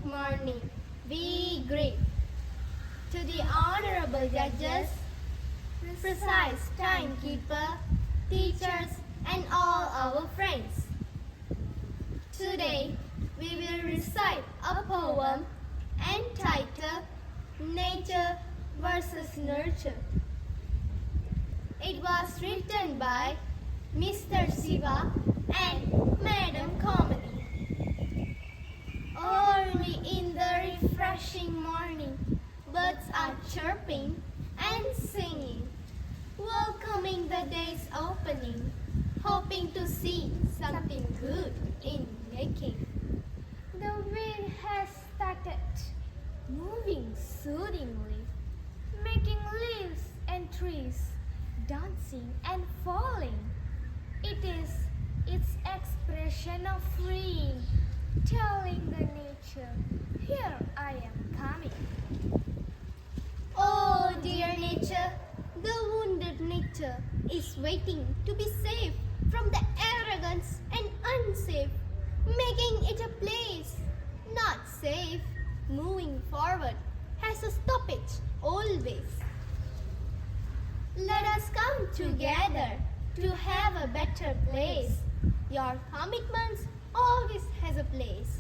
morning, we greet to the honorable judges, precise timekeeper, teachers, and all our friends. Today, we will recite a poem entitled Nature versus Nurture. It was written by Mr. Siva and Madam Comedy. Early in the refreshing morning, birds are chirping and singing, welcoming the day's opening, hoping to see something good in making. The wind has started moving soothingly, making leaves and trees dancing and falling. It is its expression of freeing, telling the nature, here I am coming. Oh dear nature, the wounded nature is waiting to be saved from the arrogance and unsafe, making it a place not safe. Moving forward has a stoppage always. Let us come together to have a better place. Your commitments always has a place.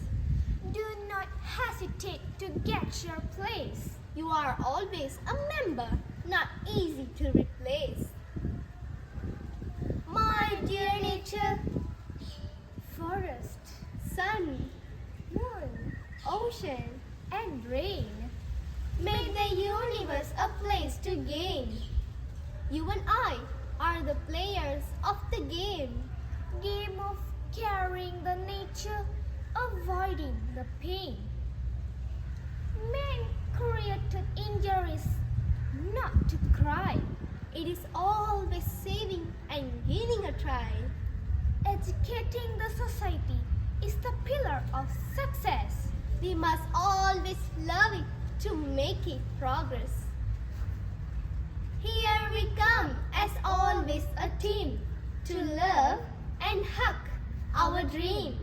Do not hesitate to get your place. You are always a member, not easy to replace. My dear nature, forest, sun, moon, ocean, and rain, make the universe a place to gain. You and I are the players of the game. Game of carrying the nature, avoiding the pain. Man created injuries not to cry. It is always saving and giving a try. Educating the society is the pillar of success. We must always love it to make it progress. Here we come as always a team to love and hug our dream.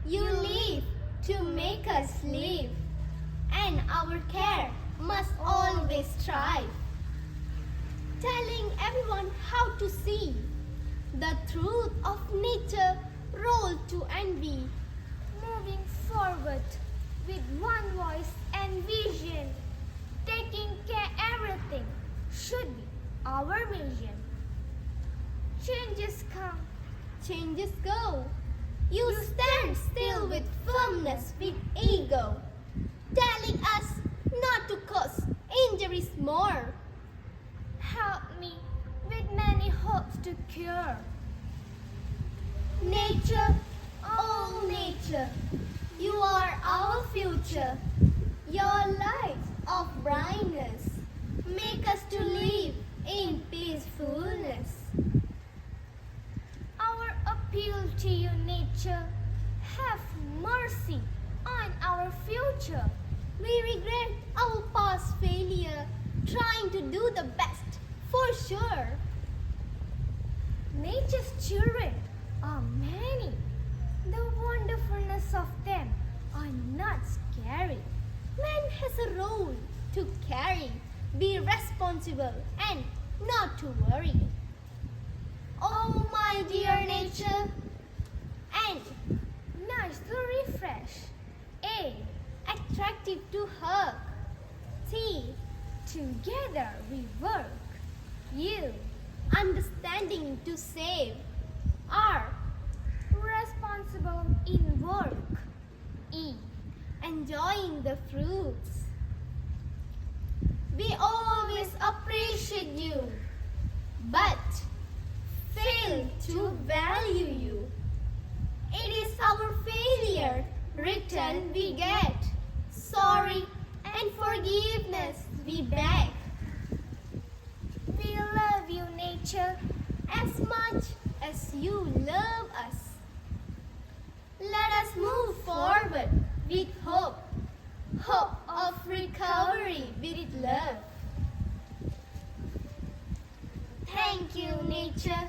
You live to make us live, and our care must always strive. Telling everyone how to see the truth of nature rolled to envy. Moving forward with one voice and vision, taking care everything should be our mission. Changes come, changes go. You stand still with firmness, with ego, telling us not to cause injuries more. Help me with many hopes to cure. Nature, oh nature, you are our future. Your light of brightness make us to live in peacefulness. Our appeal to you, nature, have mercy on our future. We regret our past failure, trying to do the best for sure. Nature's children are many. The wonderfulness of them are not scary. Man has a role to carry. Be responsible and not to worry. Oh my dear nature, and nice to refresh. A, attractive to hug. T, together we work. U, understanding to save. R, responsible in work. E, enjoying the fruits. We always appreciate you, but fail to value you. It is our failure, return we get. Sorry and forgiveness we beg. We love you, nature, as much as you love us. Let us move forward with hope. Hope of recovery with love. Thank you, nature.